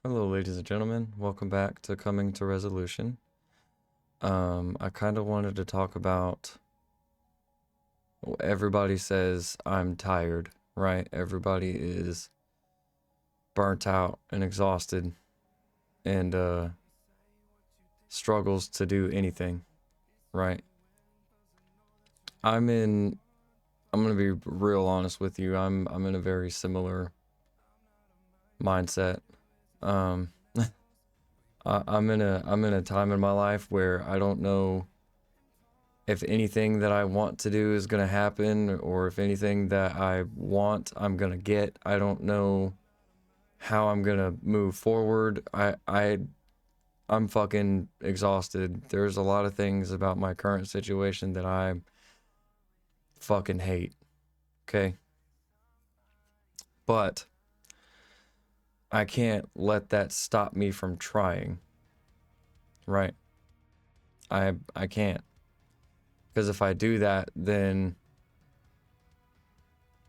Hello, ladies and gentlemen. Welcome back to Coming to Resolution. I kind of wanted to talk about everybody says I'm tired, right? Everybody is burnt out and exhausted and struggles to do anything, right? I'm in I'm going to be real honest with you. I'm in a very similar mindset. Um I'm in a time in my life where I don't know if anything that I want to do is going to happen or if anything that I want I'm going to get. I don't know how I'm going to move forward. I'm fucking exhausted. There's a lot of things about my current situation that I fucking hate. Okay? But I can't let that stop me from trying. Right? I can't. Because if I do that, then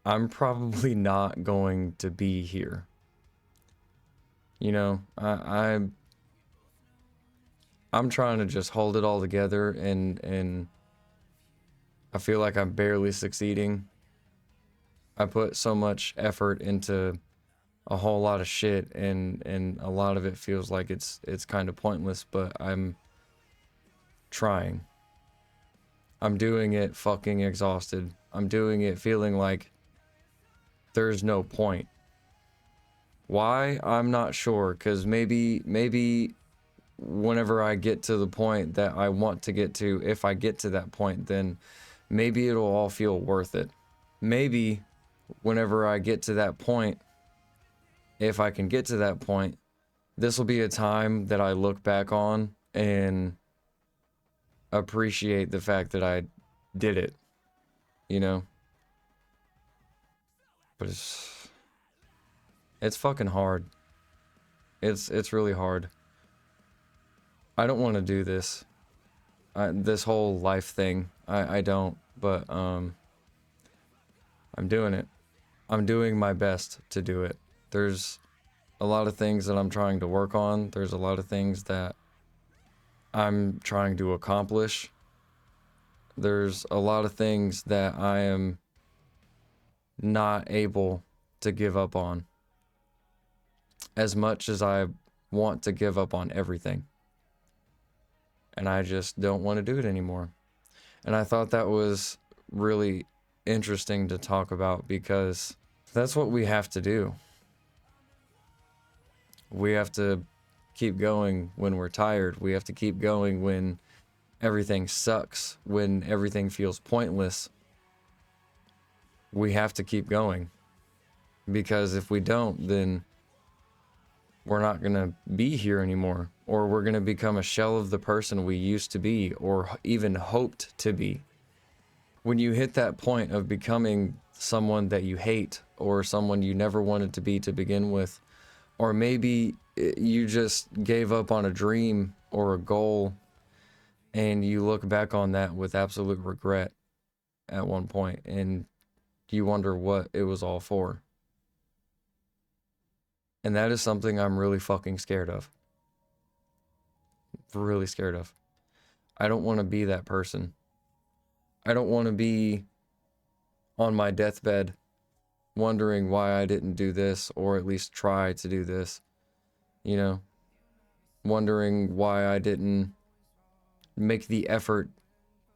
I'm probably not going to be here. You know, I'm trying to just hold it all together, and I feel like I'm barely succeeding. I put so much effort into a whole lot of shit, and a lot of it feels like it's kind of pointless, but I'm trying. I'm doing it fucking exhausted. I'm doing it feeling like there's no point. Why? I'm not sure, cuz maybe whenever I get to the point that I want to get to, if I get to that point, then maybe it'll all feel worth it. Maybe whenever I get to that point, if I can get to that point, this will be a time that I look back on and appreciate the fact that I did it, you know? But it's fucking hard. It's really hard. I don't want to do this. This whole life thing. I don't, but I'm doing it. I'm doing my best to do it. There's a lot of things that I'm trying to work on. There's a lot of things that I'm trying to accomplish. There's a lot of things that I am not able to give up on as much as I want to give up on everything. And I just don't want to do it anymore. And I thought that was really interesting to talk about because that's what we have to do. We have to keep going when we're tired. We have to keep going when everything sucks, when everything feels pointless. We have to keep going. Because if we don't, then we're not going to be here anymore. Or we're going to become a shell of the person we used to be or even hoped to be. When you hit that point of becoming someone that you hate or someone you never wanted to be to begin with, or maybe you just gave up on a dream or a goal and you look back on that with absolute regret at one point and you wonder what it was all for. And that is something I'm really fucking scared of. Really scared of. I don't want to be that person. I don't want to be on my deathbed wondering why I didn't do this or at least try to do this. You know, wondering why I didn't make the effort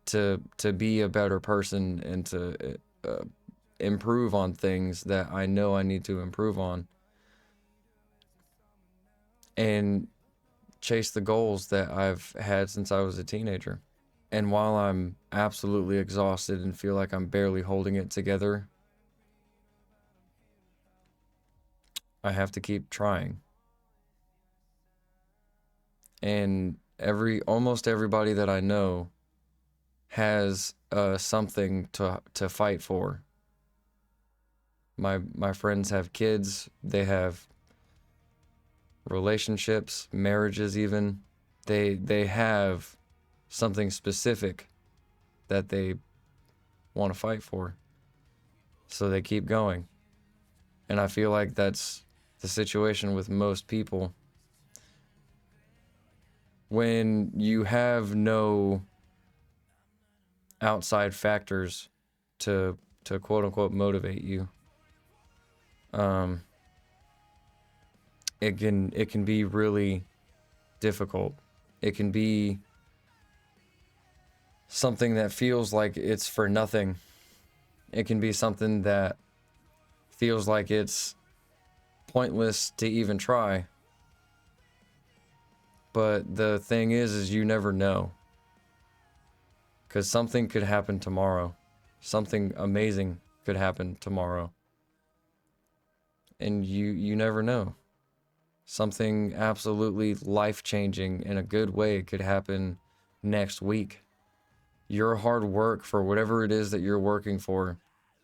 to be a better person and to improve on things that I know I need to improve on and chase the goals that I've had since I was a teenager. And while I'm absolutely exhausted and feel like I'm barely holding it together, I have to keep trying. And almost everybody that I know has something to fight for. My friends have kids, they have relationships, marriages even. They have something specific that they want to fight for. So they keep going. And I feel like that's the situation with most people. when you have no outside factors to quote unquote motivate you, it can be really difficult. It can be something that feels like it's for nothing. It can be something that feels like it's pointless to even try. But the thing is you never know. Because something could happen tomorrow. Something amazing could happen tomorrow. And you never know. Something absolutely life-changing in a good way could happen next week. Your hard work for whatever it is that you're working for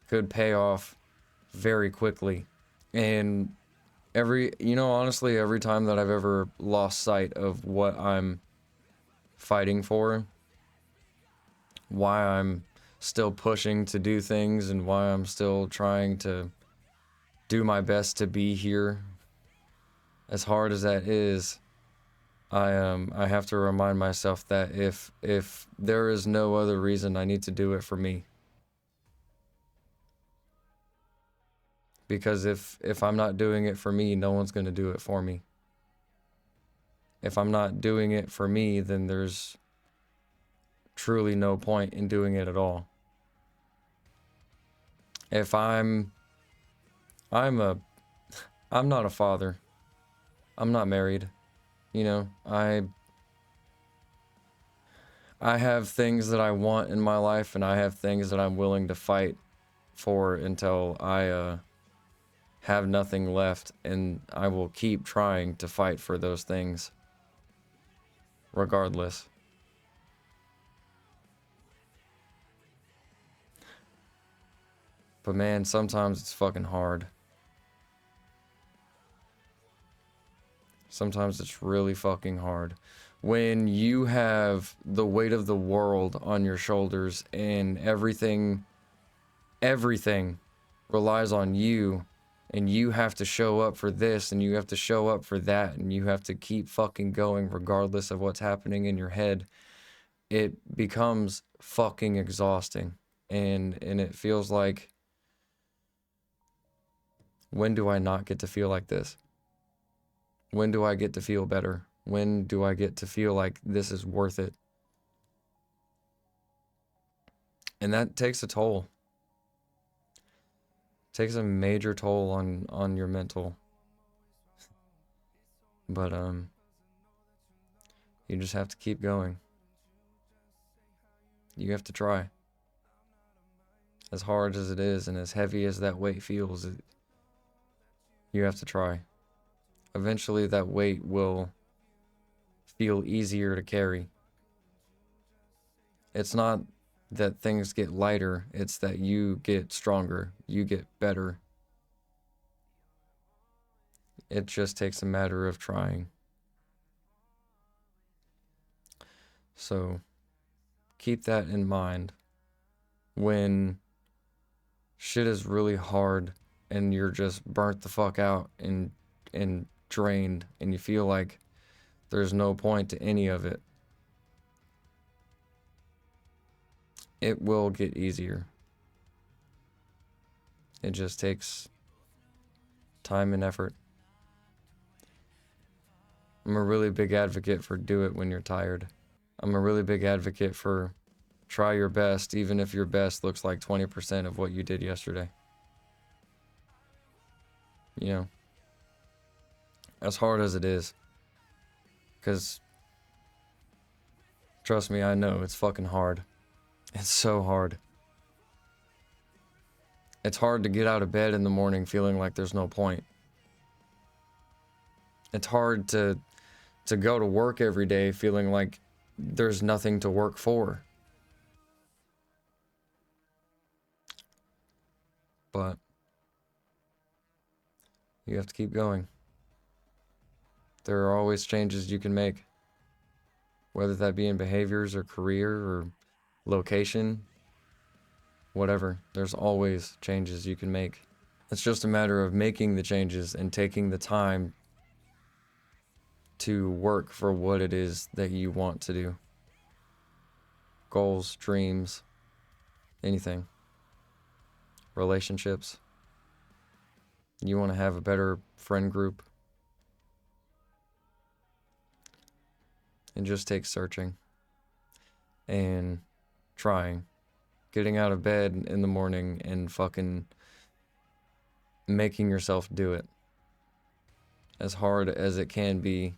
could pay off very quickly. And honestly, every time that I've ever lost sight of what I'm fighting for, why I'm still pushing to do things and why I'm still trying to do my best to be here, as hard as that is, I have to remind myself that if there is no other reason, I need to do it for me. Because if I'm not doing it for me, no one's going to do it for me. If I'm not doing it for me, then there's truly no point in doing it at all. If I'm not a father. I'm not married. You know, I have things that I want in my life, and I have things that I'm willing to fight for until I have nothing left, and I will keep trying to fight for those things regardless. But man, sometimes it's fucking hard. Sometimes it's really fucking hard. When you have the weight of the world on your shoulders and everything relies on you, and you have to show up for this and you have to show up for that and you have to keep fucking going regardless of what's happening in your head, it becomes fucking exhausting. And it feels like, when do I not get to feel like this? When do I get to feel better? When do I get to feel like this is worth it? And that takes a toll. It takes a major toll on your mental. But you just have to keep going. You have to try. As hard as it is and as heavy as that weight feels, you have to try. Eventually that weight will feel easier to carry. It's not that things get lighter, it's that you get stronger, you get better. It just takes a matter of trying. So keep that in mind when shit is really hard and you're just burnt the fuck out and drained and you feel like there's no point to any of it. It will get easier. It just takes time and effort. I'm a really big advocate for do it when you're tired. I'm a really big advocate for try your best, even if your best looks like 20% of what you did yesterday. You know, as hard as it is. Because, trust me, I know it's fucking hard. It's so hard. It's hard to get out of bed in the morning feeling like there's no point. It's hard to go to work every day feeling like there's nothing to work for. But you have to keep going. There are always changes you can make. Whether that be in behaviors or career or location, whatever. There's always changes you can make. It's just a matter of making the changes and taking the time to work for what it is that you want to do. Goals, dreams, anything. Relationships. You want to have a better friend group. It just takes searching and trying. Getting out of bed in the morning and fucking making yourself do it. As hard as it can be,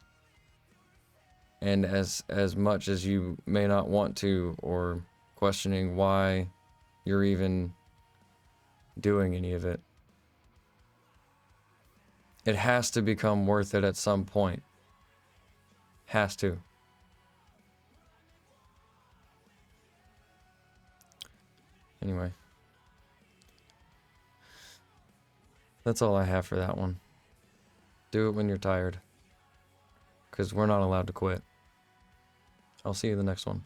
and as much as you may not want to, or questioning why you're even doing any of it. It has to become worth it at some point. Has to. Anyway. That's all I have for that one. Do it when you're tired. Because we're not allowed to quit. I'll see you in the next one.